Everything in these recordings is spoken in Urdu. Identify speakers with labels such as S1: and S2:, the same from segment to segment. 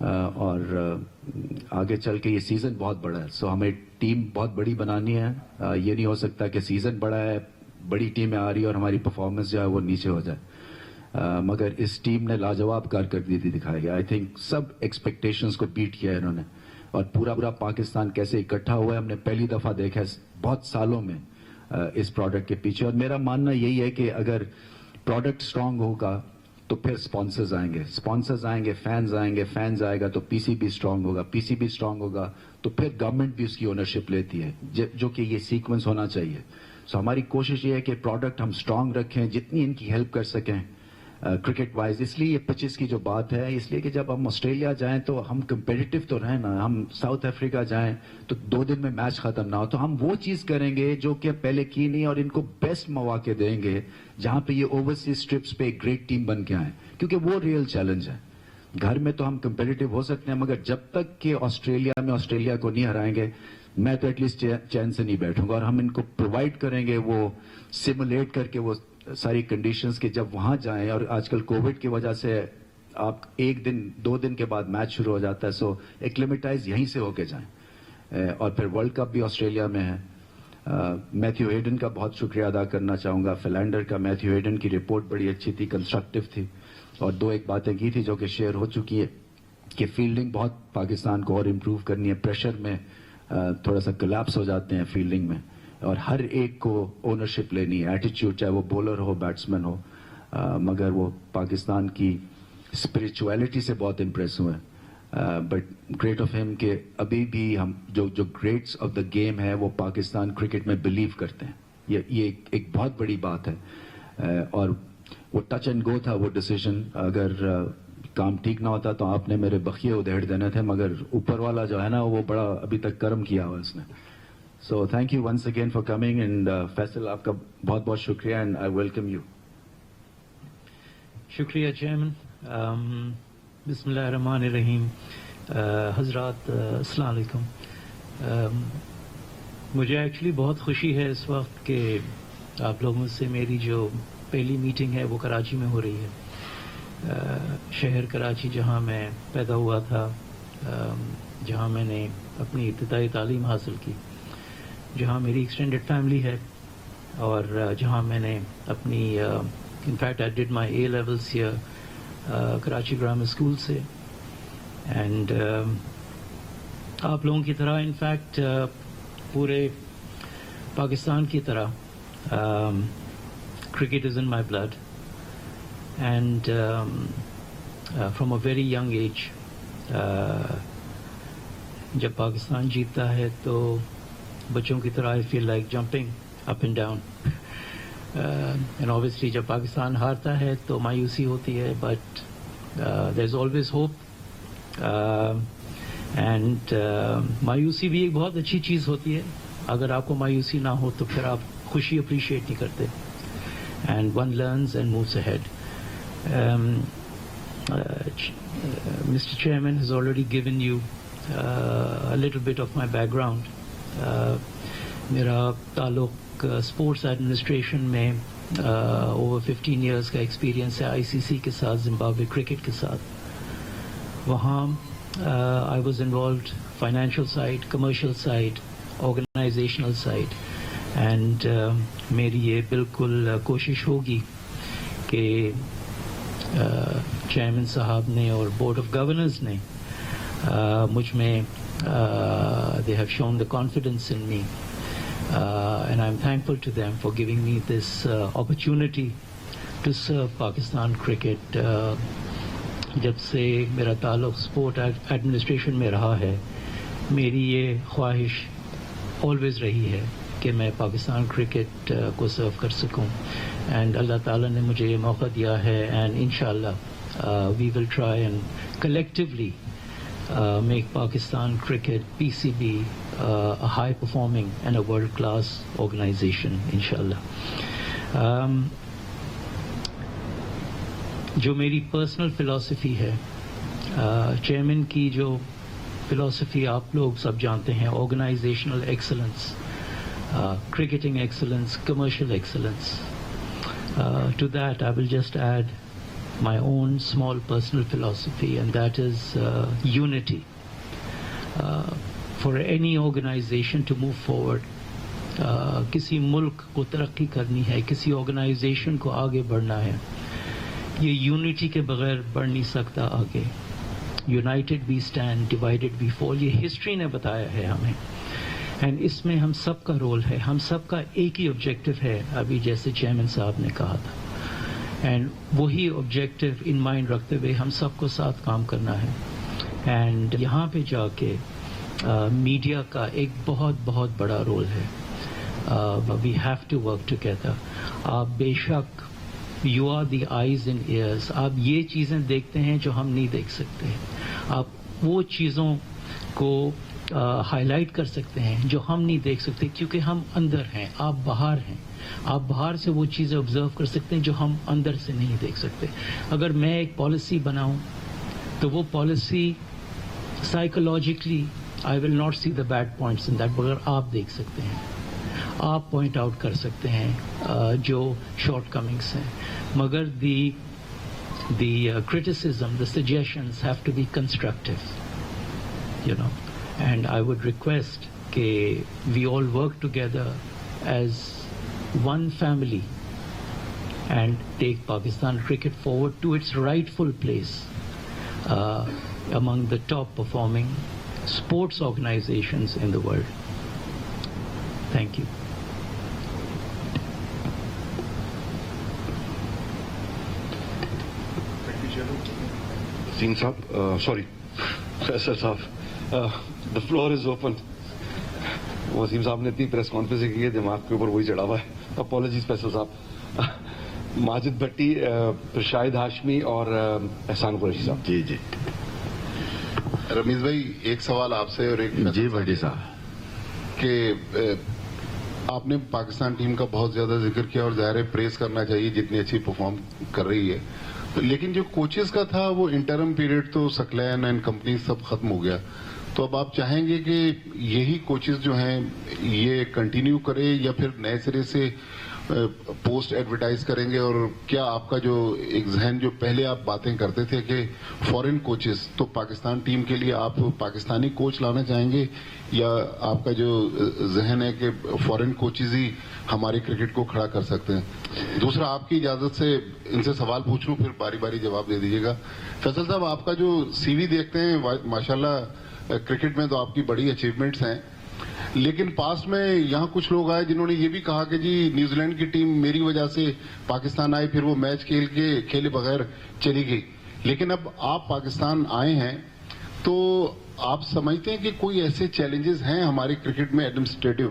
S1: اور آگے چل کے یہ سیزن بہت بڑا ہے، سو ہمیں ٹیم بہت بڑی بنانی ہے. یہ نہیں ہو سکتا کہ سیزن بڑا ہے، بڑی ٹیمیں آ رہی ہے اور ہماری پرفارمنس جو ہے وہ نیچے ہو جائے. مگر اس ٹیم نے لاجواب کارکردگی دکھائی ہے. آئی تھنک سب ایکسپیکٹیشنز کو بیٹ کیا ہے انہوں نے، اور پورا پاکستان کیسے اکٹھا ہوا ہے ہم نے پہلی دفعہ دیکھا ہے بہت سالوں میں اس پروڈکٹ کے پیچھے. اور میرا ماننا یہی ہے کہ اگر پروڈکٹ سٹرانگ ہوگا تو پھر سپانسرز آئیں گے، فینز آئے گا تو پی سی بی سٹرانگ ہوگا، پی سی بی سٹرانگ ہوگا تو پھر گورنمنٹ بھی اس کی اونرشپ لیتی ہے، جو کہ یہ سیکوینس ہونا چاہیے. سو ہماری کوشش یہ ہے کہ پروڈکٹ ہم سٹرانگ رکھیں، جتنی ان کی ہیلپ کر سکیں کرکٹ وائز. اس لیے یہ پچز کی جو بات ہے، اس لیے کہ جب ہم آسٹریلیا جائیں تو ہم کمپیٹیٹو تو رہیں نا، ہم ساؤتھ افریقہ جائیں تو 2 دن میں میچ ختم نہ ہو، تو ہم وہ چیز کریں گے جو کہ پہلے کی نہیں، اور ان کو بیسٹ مواقع دیں گے جہاں پہ یہ اوورسیز ٹرپس پہ ایک گریٹ ٹیم بن کے آئیں، کیونکہ وہ ریئل چیلنج ہے. گھر میں تو ہم کمپیٹیٹو ہو سکتے ہیں، مگر جب تک کہ آسٹریلیا کو نہیں ہرائیں گے میں تو ایٹ لیسٹ چین سے نہیں بیٹھوں گا. اور ہم ان کو پرووائڈ کریں گے وہ سیمولیٹ کر کے وہ ساری کنڈیشنز کے جب وہاں جائیں. اور آج کل کووڈ کی وجہ سے آپ 1 دن 2 دن کے بعد میچ شروع ہو جاتا ہے، سو ایکلیمیٹائز یہیں سے ہو کے جائیں. اور پھر ورلڈ کپ بھی آسٹریلیا میں ہے. میتھیو ہیڈن کا بہت شکریہ ادا کرنا چاہوں گا، فلینڈر کا. میتھیو ہیڈن کی رپورٹ بڑی اچھی تھی، کنسٹرکٹیو تھی، اور 2-1 باتیں کی تھی جو کہ شیئر ہو چکی ہے کہ فیلڈنگ بہت پاکستان کو اور امپروو کرنی ہے. پریشر میں تھوڑا سا کلیپس ہو جاتے ہیں فیلڈنگ میں، اور ہر ایک کو اونرشپ لینی ہے، ایٹیچیوڈ، چاہے وہ بولر ہو بیٹسمین ہو. مگر وہ پاکستان کی اسپرچویلٹی سے بہت امپریس ہوئے. بٹ گریٹ آف ہم کہ ابھی بھی ہم جو گریٹس آف دا گیم ہے وہ پاکستان کرکٹ میں بلیو کرتے ہیں. یہ ایک بہت بڑی بات ہے. اور وہ ٹچ اینڈ گو تھا وہ ڈیسیژن، اگر کام ٹھیک نہ ہوتا تو آپ نے میرے بخیے ادھیڑ دینے تھے، مگر اوپر والا جو ہے نا وہ بڑا ابھی تک کرم کیا ہوا اس نے. So thank you once again for coming. And Faisal آپ کا بہت بہت شکریہ، اینڈ آئی ویلکم یو.
S2: شکریہ چیئرمین. بسم اللہ الرحمن الرحیم. حضرات السلام علیکم. مجھے ایکچولی بہت خوشی ہے اس وقت کہ آپ لوگوں سے میری جو پہلی میٹنگ ہے وہ کراچی میں ہو رہی ہے. شہر کراچی جہاں میں پیدا ہوا تھا، جہاں میں نے اپنی ابتدائی تعلیم حاصل کی، جہاں میری ایکسٹینڈڈ فیملی ہے، اور جہاں میں نے اپنی in fact I did my A levels here Karachi grammar school سے. اینڈ آپ لوگوں کی طرح انفیکٹ پورے پاکستان کی طرح cricket is in my blood. And from a very young age جب پاکستان جیتتا ہے تو بچوں کی طرح I feel like jumping up and down. And obviously جب پاکستان ہارتا ہے تو مایوسی ہوتی ہے، but there is always hope. And مایوسی بھی ایک بہت اچھی چیز ہوتی ہے. اگر آپ کو مایوسی نہ ہو تو پھر آپ خوشی اپریشیٹ نہیں کرتے. And one learns and moves ahead. Mr. Chairman has already given you a little bit of my background. میرا تعلق اسپورٹس ایڈمنسٹریشن میں اوور 15 ایئرس کا ایکسپیرینس ہے ICC کے ساتھ، زمبابوے کرکٹ کے ساتھ. وہاں I was involved financial side, commercial side, organisational side. And میری یہ بالکل کوشش ہوگی کہ چیئرمین صاحب نے اور بورڈ آف گورنرز نے مجھ میں they have shown the confidence in me, and I'm thankful to them for giving me this opportunity to serve Pakistan cricket. جب سے میرا تعلق اسپورٹ ایڈمنسٹریشن میں رہا ہے، میری یہ خواہش آلویز رہی ہے کہ میں پاکستان کرکٹ کو سرو کر سکوں. اینڈ اللہ تعالیٰ نے مجھے یہ موقع دیا ہے، اینڈ انشاءاللہ we will try and collectively make Pakistan cricket PCB a high performing and a world class organization inshallah. جو میری پرسنل فلاسفی ہے، چیئرمین کی جو فلاسفی آپ لوگ سب جانتے ہیں، organisational excellence, cricketing excellence, commercial excellence. To that I will just add my own small personal philosophy, and that is unity. For any organization to move forward, کسی ملک کو ترقی کرنی ہے, کسی آرگنائزیشن کو آگے بڑھنا ہے, یہ یونٹی کے بغیر بڑھ نہیں سکتا آگے. یونائٹڈ وی اسٹینڈ, ڈیوائڈڈ وی فال, یہ ہسٹری نے بتایا ہے ہمیں. اینڈ اس میں ہم سب کا رول ہے, ہم سب کا ایک ہی آبجیکٹو ہے, ابھی جیسے چیئرمین صاحب نے کہا تھا. اینڈ وہی آبجیکٹو ان مائنڈ رکھتے ہوئے ہم سب کو ساتھ کام کرنا ہے. اینڈ یہاں پہ جا کے میڈیا کا ایک بہت بہت بڑا رول ہے. We have to work together. آپ بے شک you are the eyes and ears, آپ یہ چیزیں دیکھتے ہیں جو ہم نہیں دیکھ سکتے. آپ وہ چیزوں کو ہائی لائٹ کر سکتے ہیں جو ہم نہیں دیکھ سکتے, کیونکہ ہم اندر ہیں, آپ باہر ہیں. آپ باہر سے وہ چیزیں آبزرو کر سکتے ہیں جو ہم اندر سے نہیں دیکھ سکتے. اگر میں ایک پالیسی بناؤں تو وہ policy psychologically I will not see the bad points in that, مگر آپ دیکھ سکتے ہیں, آپ پوائنٹ آؤٹ کر سکتے ہیں جو شارٹ کمنگس ہیں. مگر دی criticism, the suggestions have to be constructive, you know. And I would request that we all work together as one family and take Pakistan cricket forward to its rightful place among the top performing sports organizations in the world. Thank you.
S3: Singh Saab, Faisal Saab, the floor is open. Wasim صاحب نے اتنی پریس کانفرنس کی ہے, دماغ کے اوپر وہی چڑھا ہوا ہے. اپالوجیز فیصل صاحب. ماجد بھٹی, شاہد ہاشمی اور احسان قریشی صاحب.
S4: جی جی
S5: رمیز بھائی, ایک سوال آپ سے اور ایک
S4: جی بھٹی صاحب.
S5: کہ آپ نے پاکستان ٹیم کا بہت زیادہ ذکر کیا اور ظاہر ہے پریز کرنا چاہیے جتنی اچھی پرفارم کر رہی ہے, لیکن جو کوچز کا تھا وہ انٹرم پیریڈ تو سکلین اینڈ کمپنی سب ختم ہو گیا. تو اب آپ چاہیں گے کہ یہی کوچز جو ہیں یہ کنٹینیو کرے یا پھر نئے سرے سے پوسٹ ایڈورٹائز کریں گے؟ اور کیا آپ کا جو ایک ذہن جو پہلے آپ باتیں کرتے تھے کہ فورن کوچز, تو پاکستان ٹیم کے لیے آپ پاکستانی کوچ لانا چاہیں گے, یا آپ کا جو ذہن ہے کہ فورن کوچز ہی ہماری کرکٹ کو کھڑا کر سکتے ہیں؟ دوسرا, آپ کی اجازت سے ان سے سوال پوچھ لوں, پھر باری باری جواب دے دیجیے گا. فیصل صاحب, آپ کا جو سی وی دیکھتے ہیں ماشاءاللہ کرکٹ میں تو آپ کی بڑی اچیومنٹس ہیں, لیکن پاس میں یہاں کچھ لوگ آئے جنہوں نے یہ بھی کہا کہ جی نیوزی لینڈ کی ٹیم میری وجہ سے پاکستان آئی, پھر وہ میچ کھیلے بغیر چلی گئی. لیکن اب آپ پاکستان آئے ہیں تو آپ سمجھتے ہیں کہ کوئی ایسے چیلنجز ہیں ہماری کرکٹ میں ایڈمنسٹریٹو؟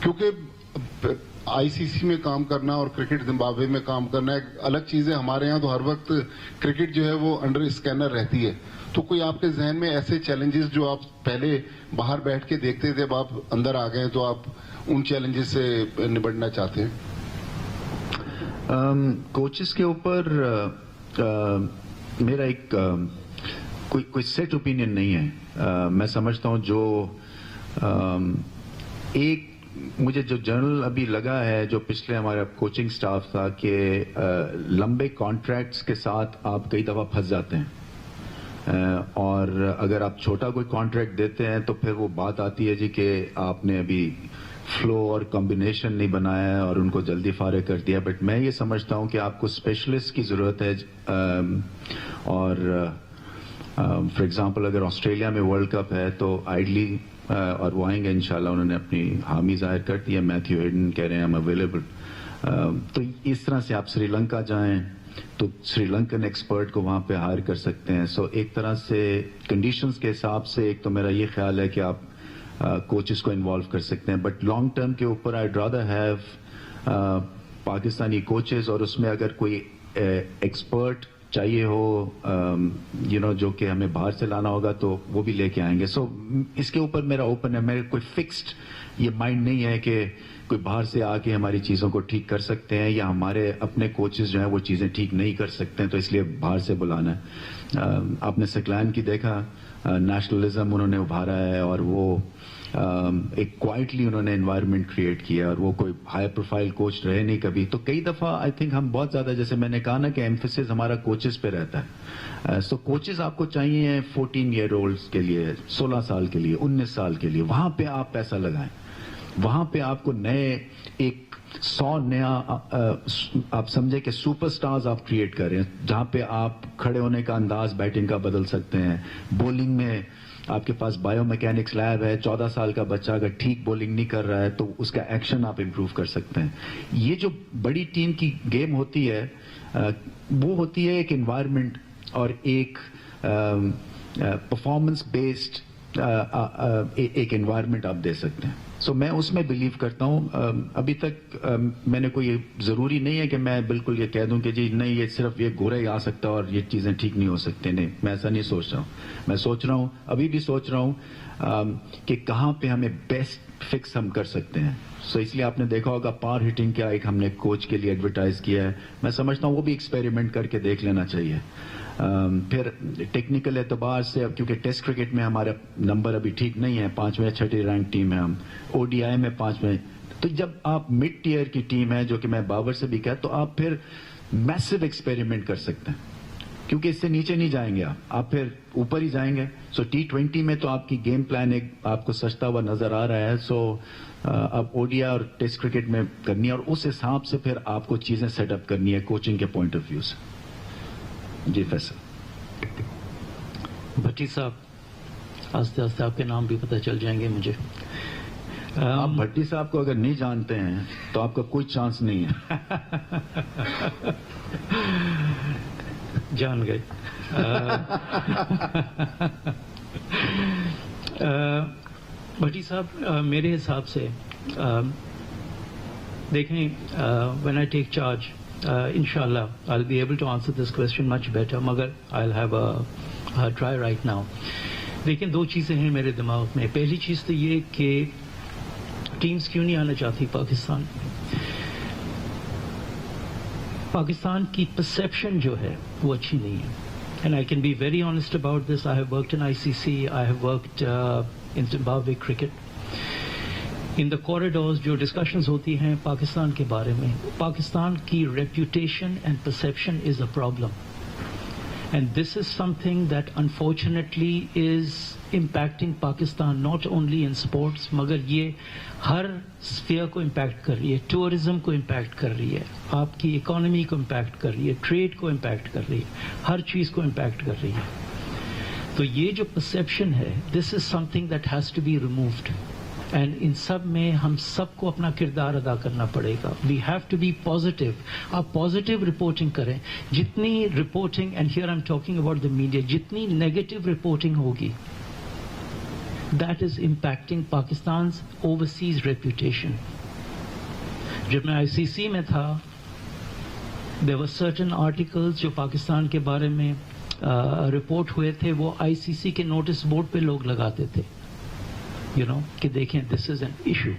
S5: کیونکہ آئی سی سی میں کام کرنا اور کرکٹ زمبابوے میں کام کرنا ایک الگ چیز ہے. ہمارے یہاں تو ہر وقت کرکٹ جو ہے وہ انڈر اسکینر رہتی ہے. تو کوئی آپ کے ذہن میں ایسے چیلنجز جو آپ پہلے باہر بیٹھ کے دیکھتے تھے, اب آپ اندر آ گئے تو آپ ان چیلنجز سے نبٹنا چاہتے ہیں؟
S1: کوچز کے اوپر میرا ایک کوئی سیٹ اوپینین نہیں ہے. میں سمجھتا ہوں جو ایک مجھے جو جنرل ابھی لگا ہے, جو پچھلے ہمارا کوچنگ سٹاف تھا, کہ لمبے کانٹریکٹس کے ساتھ آپ کئی دفعہ پھنس جاتے ہیں, اور اگر آپ چھوٹا کوئی کانٹریکٹ دیتے ہیں تو پھر وہ بات آتی ہے جی کہ آپ نے ابھی فلو اور کمبینیشن نہیں بنایا ہے اور ان کو جلدی فارغ کر دیا. بٹ میں یہ سمجھتا ہوں کہ آپ کو اسپیشلسٹ کی ضرورت ہے. اور فار ایگزامپل اگر آسٹریلیا میں ورلڈ کپ ہے تو آئیڈلی, اور وہ آئیں گے انشاءاللہ, انہوں نے اپنی حامی ظاہر کر دی ہے, میتھیو ہیڈن کہہ رہے ہیں ایم اویلیبل. تو اس طرح سے آپ سری لنکا جائیں تو سری لنکن ایکسپرٹ کو وہاں پہ ہائر کر سکتے ہیں. سو ایک طرح سے کنڈیشنز کے حساب سے ایک تو میرا یہ خیال ہے کہ آپ کوچز کو انوالو کر سکتے ہیں. بٹ لانگ ٹرم کے اوپر I rather have Pakistani coaches, اور اس میں اگر کوئی ایکسپرٹ چاہیے ہو جو کہ ہمیں باہر سے لانا ہوگا تو وہ بھی لے کے آئیں گے. سو اس کے اوپر میرا اوپن ہے. میرے کوئی فکسڈ یہ مائنڈ نہیں ہے کہ کوئی باہر سے آ کے ہماری چیزوں کو ٹھیک کر سکتے ہیں, یا ہمارے اپنے کوچز جو ہیں وہ چیزیں ٹھیک نہیں کر سکتے ہیں تو اس لیے باہر سے بلانا ہے. آپ نے سکلین کی دیکھا, نیشنلزم انہوں نے ابھارا ہے, اور وہ ایک کوائٹلی انہوں نے انوائرمنٹ کریٹ کیا اور وہ کوئی ہائی پروفائل کوچ رہے نہیں کبھی. تو کئی دفعہ آئی تھنک ہم بہت زیادہ, جیسے میں نے کہا نا کہ ایمفیسس ہمارا کوچز پہ رہتا ہے. سو کوچز آپ کو چاہیے 14 ایئر اولڈس کے لیے, 16 سال کے لیے, 19 سال کے لیے. وہاں پہ آپ پیسہ لگائیں, وہاں پہ آپ کو نئے ایک 100 نیا آپ سمجھے کہ سپر سٹارز آپ کریٹ کر رہے ہیں, جہاں پہ آپ کھڑے ہونے کا انداز بیٹنگ کا بدل سکتے ہیں. بولنگ میں آپ کے پاس بایو میکینکس لیب ہے, 14 سال کا بچہ اگر ٹھیک بولنگ نہیں کر رہا ہے تو اس کا ایکشن آپ امپروو کر سکتے ہیں. یہ جو بڑی ٹیم کی گیم ہوتی ہے وہ ہوتی ہے ایک انوائرمنٹ اور ایک پرفارمنس بیسڈ ایک انوائرمنٹ آپ دے سکتے ہیں. سو میں اس میں بلیو کرتا ہوں. ابھی تک میں نے کوئی ضروری نہیں ہے کہ میں بالکل یہ کہہ دوں کہ جی نہیں یہ صرف یہ گورا ہی آ سکتا ہے اور یہ چیزیں ٹھیک نہیں ہو سکتی. نہیں, میں ایسا نہیں سوچ رہا ہوں. میں سوچ رہا ہوں, ابھی بھی سوچ رہا ہوں کہ کہاں پہ ہمیں بیسٹ فکس ہم کر سکتے ہیں. سو اس لیے آپ نے دیکھا ہوگا پار ہٹنگ کیا ایک ہم نے کوچ کے لیے ایڈورٹائز کیا ہے. میں سمجھتا ہوں وہ بھی ایکسپیریمنٹ کر کے دیکھ لینا چاہیے. پھر ٹیکنیکل اعتبار سے اب کیونکہ ٹیسٹ کرکٹ میں ہمارا نمبر ابھی ٹھیک نہیں ہے, 5ویں یا 6ٹی رینک ٹیم ہے ہم, او ڈی آئی میں 5ویں. تو جب آپ مڈ ٹیئر کی ٹیم ہے, جو کہ میں بابر سے بھی کہا, تو آپ پھر میسو ایکسپیریمنٹ کر سکتے ہیں کیونکہ اس سے نیچے نہیں جائیں گے آپ پھر اوپر ہی جائیں گے. سو T20 میں تو آپ کی گیم پلان ایک آپ کو سجتا ہوا نظر آ رہا ہے. سو اب او ڈی آئی اور ٹیسٹ کرکٹ میں کرنی ہے اور اس حساب سے پھر آپ کو چیزیں سیٹ اپ کرنی ہے کوچنگ کے پوائنٹ آف ویو سے. جی فیصل.
S2: بھٹی صاحب, آہستہ آہستہ آپ کے نام بھی پتہ چل جائیں گے مجھے.
S1: آپ بھٹی صاحب کو اگر نہیں جانتے ہیں تو آپ کا کوئی چانس نہیں ہے.
S2: جان گئے. بھٹی صاحب, میرے حساب سے دیکھیں, when I take charge, inshallah I'll be able to answer this question much better, مگر I'll have a try right now. لیکن 2 چیزیں ہیں میرے دماغ میں. پہلی چیز تو یہ کہ ٹیمز کیوں نہیں آنا چاہتی پاکستان. پاکستان کی پرسیپشن جو ہے وہ اچھی نہیں ہے. And I can be very honest about this. I have worked in ICC, I have worked in Zimbabwe cricket. In the corridors جو ڈسکشنز ہوتی ہیں پاکستان کے بارے میں, پاکستان کی reputation and perception is a problem. And this is something that unfortunately is impacting Pakistan not only in sports, مگر یہ ہر اسفیئر کو امپیکٹ کر رہی ہے. ٹورزم کو امپیکٹ کر رہی ہے, آپ کی اکانومی کو امپیکٹ کر رہی ہے, ٹریڈ کو امپیکٹ کر رہی ہے, ہر چیز کو امپیکٹ کر رہی ہے. تو یہ جو پرسیپشن ہے, this is something that has to be removed. And ان سب میں ہم سب کو اپنا کردار ادا کرنا پڑے گا. We have to be positive. آپ پازیٹیو رپورٹنگ کریں. جتنی reporting, and here I am talking about the media, جتنی نیگیٹو رپورٹنگ ہوگی that is impacting Pakistan's overseas reputation. جب میں ICC میں تھا, there were certain articles جو پاکستان کے بارے میں رپورٹ ہوئے تھے, وہ ICC کے نوٹس بورڈ پہ لوگ لگاتے تھے, کہ دیکھیں دس از این ایشو.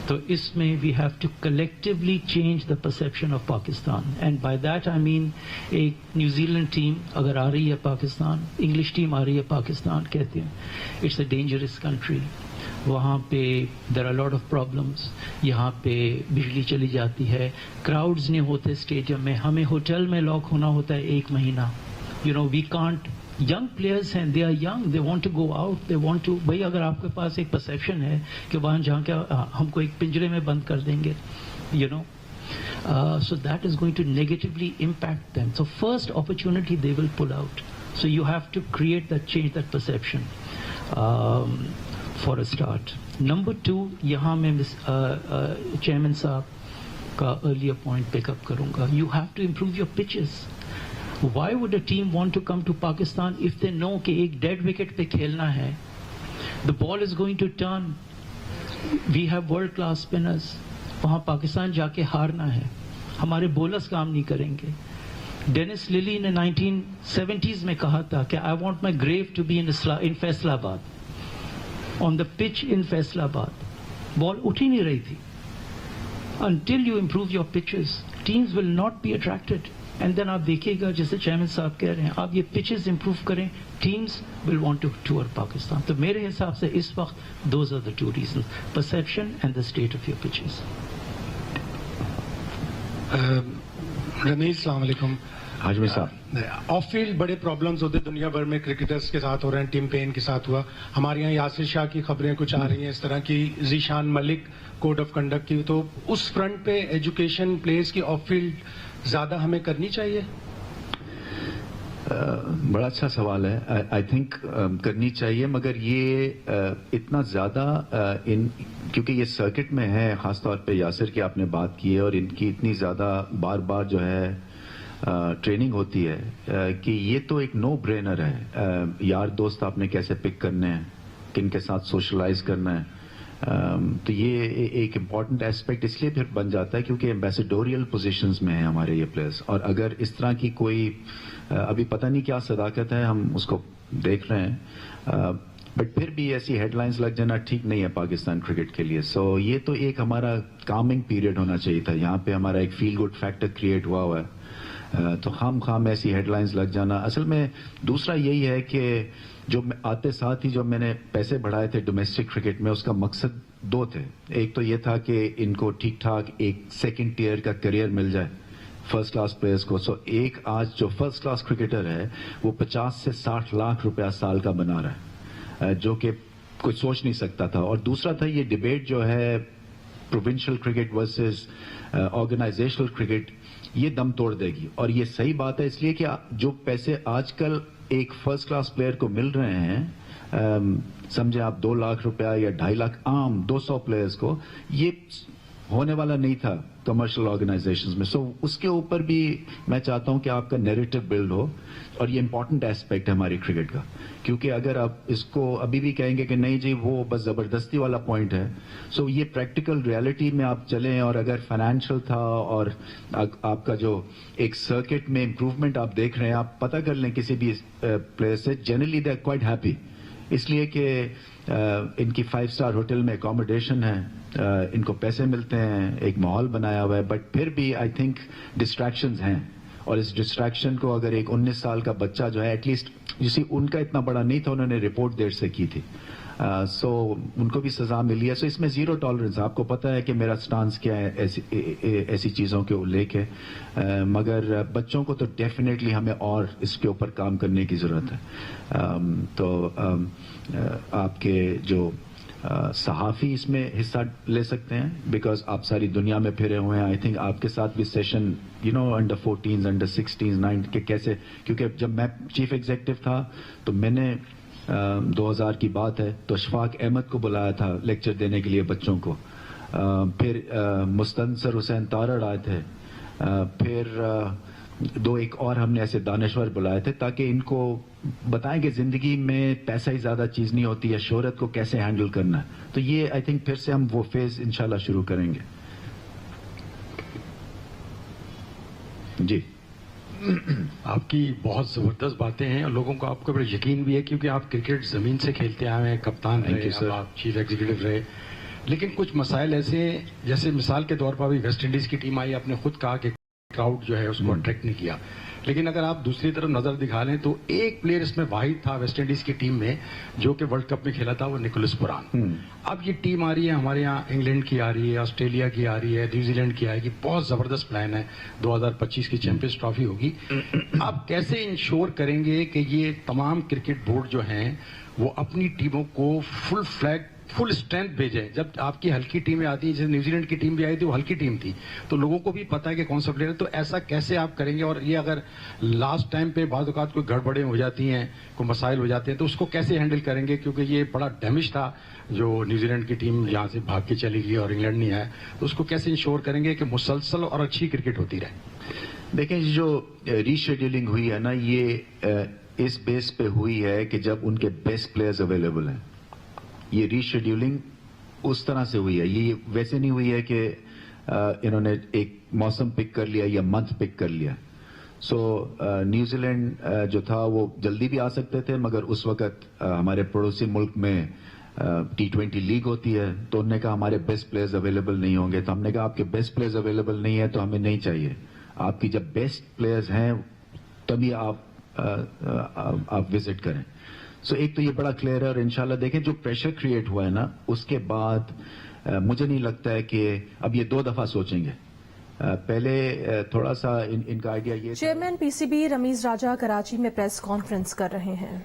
S2: تو اس میں we have to collectively change the perception of Pakistan. And by that I mean, ایک نیوزی لینڈ ٹیم اگر آ رہی ہے پاکستان, انگلش ٹیم آ رہی ہے پاکستان, کہتے ہیں اٹس اے ڈینجرس کنٹری, وہاں پہ there are lot of problems, یہاں پہ بجلی چلی جاتی ہے, کراؤڈز نہیں ہوتے اسٹیڈیم میں, ہمیں ہوٹل میں لاک ہونا ہوتا ہے 1 مہینہ. We can't. ینگ پلیئرس ہیں, they are young, they want to go out, they want to. بھائی اگر آپ کے پاس ایک پرسیپشن ہے کہ وہاں جہاں کے ہم کو ایک پنجرے میں بند کر دیں گے, so that is going to negatively impact them. So first opportunity they will pull out. So you have to create that, change that perception for a start. Number 2, یہاں میں چیئرمین صاحب کا earlier point pick up کروں گا. You have to improve your pitches. Why would a team want to come to Pakistan if they know کہ ایک ڈیڈ وکٹ پہ کھیلنا ہے, the ball is going to turn, we have world class spinners, وہاں پاکستان جا کے ہارنا ہے, ہمارے بولرز کام نہیں کریں گے. ڈینس للی نے 1970s میں کہا تھا کہ I want my grave to be in Faisal آباد, on the pitch in Faisal آباد. بال اٹھ ہی نہیں رہی تھی. Until you improve your pitches, teams will not be attracted. And then آپ دیکھیے گا جیسے چیئرمین صاحب کہہ رہے ہیں آپ یہ پچز امپروو کریں, teams will want to tour Pakistan. تو میرے حساب سے اس وقت those are the two reasons, perception and the state of your pitches.
S6: Rameez السلام علیکم.
S1: حاجمی صاحب,
S6: آف فیلڈ بڑے پرابلمز ہوتے دنیا بھر میں, کرکٹرز کے ساتھ ہو رہے ہیں, ٹیم پین کے ساتھ ہوا, ہمارے یہاں یاسر شاہ کی خبریں کچھ آ رہی ہیں اس طرح کی, ذیشان ملک کوڈ آف کنڈکٹ کی. تو اس فرنٹ پہ ایجوکیشن پلیئرز کی آف فیلڈ زیادہ ہمیں کرنی چاہیے.
S1: بڑا اچھا سوال ہے. آئی تھنک کرنی چاہیے, مگر یہ اتنا زیادہ کیونکہ یہ سرکٹ میں ہے, خاص طور پہ یاسر کی آپ نے بات کی ہے, اور ان کی اتنی زیادہ بار بار جو ہے ٹریننگ ہوتی ہے کہ یہ تو ایک نو برینر ہے. یار دوست آپ نے کیسے پک کرنے ہیں, کن کے ساتھ سوشلائز کرنا ہے, تو یہ ایک امپورٹنٹ ایسپیکٹ اس لیے پھر بن جاتا ہے کیونکہ ایمبیسیڈوریل پوزیشنز میں ہیں ہمارے یہ پلیئرز. اور اگر اس طرح کی کوئی ابھی پتہ نہیں کیا صداقت ہے, ہم اس کو دیکھ رہے ہیں, بٹ پھر بھی ایسی ہیڈ لائنز لگ جانا ٹھیک نہیں ہے پاکستان کرکٹ کے لیے. سو یہ تو ایک ہمارا کامنگ پیریڈ ہونا چاہیے تھا. یہاں پہ ہمارا ایک فیل گڈ فیکٹر کریٹ ہوا ہے, تو خام ایسی ہیڈ لائنز لگ جانا. اصل میں دوسرا یہی ہے کہ جو آتے ساتھ ہی جو میں نے پیسے بڑھائے تھے ڈومیسٹک کرکٹ میں, اس کا مقصد دو تھے. ایک تو یہ تھا کہ ان کو ٹھیک ٹھاک ایک سیکنڈ ٹیئر کا کریئر مل جائے فرسٹ کلاس پلیئرز کو. سو ایک آج جو فرسٹ کلاس کرکٹر ہے وہ 50 سے 60 لاکھ روپیہ سال کا بنا رہا ہے, جو کہ کوئی سوچ نہیں سکتا تھا. اور دوسرا تھا یہ ڈبیٹ جو ہے provincial cricket versus organisational cricket, یہ دم توڑ دے گی. اور یہ صحیح بات ہے اس لیے کہ جو پیسے آج کل ایک فرسٹ کلاس پلیئر کو مل رہے ہیں, سمجھیں آپ 2 لاکھ روپیہ یا 2.5 لاکھ عام 200 پلیئرز کو, یہ ہونے والا نہیں تھا کمرشل آرگنائزیشنز میں. سو اس کے اوپر بھی میں چاہتا ہوں کہ آپ کا نیریٹو بلڈ ہو, اور یہ امپورٹنٹ ایسپیکٹ ہے ہماری کرکٹ کا. کیونکہ اگر آپ اس کو ابھی بھی کہیں گے کہ نہیں جی وہ بس زبردستی والا پوائنٹ ہے, سو یہ پریکٹیکل ریالٹی میں آپ چلیں. اور اگر فائنینشیل تھا اور آپ کا جو ایک سرکٹ میں امپروومنٹ آپ دیکھ رہے ہیں, آپ پتہ کر لیں کسی بھی پلیئر سے, generally they are quite happy, اس لیے کہ ان کی 5 اسٹار ہوٹل میں اکاموڈیشن ہے, ان کو پیسے ملتے ہیں, ایک ماحول بنایا ہوا ہے. بٹ پھر بھی آئی تھنک ڈسٹریکشنز ہیں, اور اس ڈسٹریکشن کو اگر ایک 19 سال کا بچہ جو ہے ایٹ لیسٹ جسے ان کا اتنا بڑا نہیں تھا, انہوں نے رپورٹ دیر سے کی تھی, سو ان کو بھی سزا ملی ہے. سو اس میں زیرو ٹالرنس, آپ کو پتہ ہے کہ میرا سٹانس کیا ہے ایسی چیزوں کے لے کے, مگر بچوں کو تو ڈیفینیٹلی ہمیں اور اس کے اوپر کام کرنے کی ضرورت ہے. تو آپ کے جو صحافی اس میں حصہ لے سکتے ہیں, بیکاز آپ ساری دنیا میں پھرے ہوئے ہیں. آئی تھنک آپ کے ساتھ بھی سیشن انڈر 14 انڈر 16 9 کے کیسے, کیونکہ جب میں چیف ایگزیکٹو تھا تو میں نے 2000 کی بات ہے تو اشفاق احمد کو بلایا تھا لیکچر دینے کے لیے بچوں کو, پھر مستنصر حسین تارڑ آئے تھے, پھر 2 ایک اور ہم نے ایسے دانشور بلائے تھے تاکہ ان کو بتائیں کہ زندگی میں پیسہ ہی زیادہ چیز نہیں ہوتی ہے, شہرت کو کیسے ہینڈل کرنا ہے. تو یہ آئی تھنک پھر سے ہم وہ فیز انشاءاللہ شروع کریں گے. جی
S7: آپ کی بہت زبردست باتیں ہیں, اور لوگوں کو آپ کے اوپر یقین بھی ہے کیونکہ آپ کرکٹ زمین سے کھیلتے آئے ہیں, کپتان رہے, اب آپ چیف ایگزیکٹو رہے. لیکن کچھ مسائل ایسے ہیں, جیسے مثال کے طور پر ابھی ویسٹ انڈیز کی ٹیم آئی, آپ نے خود کہا کہ کراؤڈ جو ہے اس کو اٹریکٹ نہیں کیا. لیکن اگر آپ دوسری طرف نظر دکھا لیں تو ایک پلیئر اس میں واحد تھا ویسٹ انڈیز کی ٹیم میں جو کہ ورلڈ کپ میں کھیلا تھا, وہ نکولس پوران. اب یہ ٹیم آ رہی ہے ہمارے یہاں, انگلینڈ کی آ رہی ہے, آسٹریلیا کی آ رہی ہے, نیوزی لینڈ کی آئے گی, بہت زبردست پلان ہے. 2025 کی چیمپئنز ٹرافی ہوگی. آپ کیسے انشور کریں گے کہ یہ تمام کرکٹ بورڈ جو ہیں وہ اپنی ٹیموں کو فل اسٹرینتھ بھیجیں؟ جب آپ کی ہلکی ٹیمیں آتی ہیں, جیسے نیوزی لینڈ کی ٹیم بھی آئی تھی, وہ ہلکی ٹیم تھی, تو لوگوں کو بھی پتا ہے کہ کون سا پلیئر ہے. تو ایسا کیسے آپ کریں گے؟ اور یہ اگر لاسٹ ٹائم پہ بعض اوقات کوئی گڑبڑیں ہو جاتی ہیں, کوئی مسائل ہو جاتے ہیں, تو اس کو کیسے ہینڈل کریں گے؟ کیونکہ یہ بڑا ڈیمیج تھا جو نیوزی لینڈ کی ٹیم یہاں سے بھاگ کے چلی گئی اور انگلینڈ نہیں آیا, تو اس کو کیسے انشور کریں گے کہ مسلسل اور اچھی کرکٹ ہوتی رہے؟
S1: دیکھیں, جو ری شیڈیولنگ ہوئی ہے نا, یہ اس بیس پہ ہوئی ہے کہ جب ان کے بیسٹ پلیئرز اویلیبل ہیں. یہ ری شیڈیولنگ اس طرح سے ہوئی ہے, یہ ویسے نہیں ہوئی ہے کہ انہوں نے ایک موسم پک کر لیا یا منتھ پک کر لیا. سو نیوزی لینڈ جو تھا وہ جلدی بھی آ سکتے تھے, مگر اس وقت ہمارے پڑوسی ملک میں T20 لیگ ہوتی ہے, تو انہوں نے کہا ہمارے بیسٹ پلیئرز اویلیبل نہیں ہوں گے. تو ہم نے کہا آپ کے بیسٹ پلیئرز اویلیبل نہیں ہے تو ہمیں نہیں چاہیے, آپ کی جب بیسٹ پلیئرز ہیں تبھی آپ وزٹ کریں. سو ایک تو یہ بڑا کلیئر ہے اور انشاءاللہ دیکھیں جو پریشر کریٹ ہوا ہے نا اس کے بعد مجھے نہیں لگتا ہے کہ اب یہ 2 دفعہ سوچیں گے. پہلے تھوڑا سا ان کا آئیڈیا یہ.
S8: Chairman P C B Rameez Raja Karachi میں پریس کانفرنس کر رہے ہیں.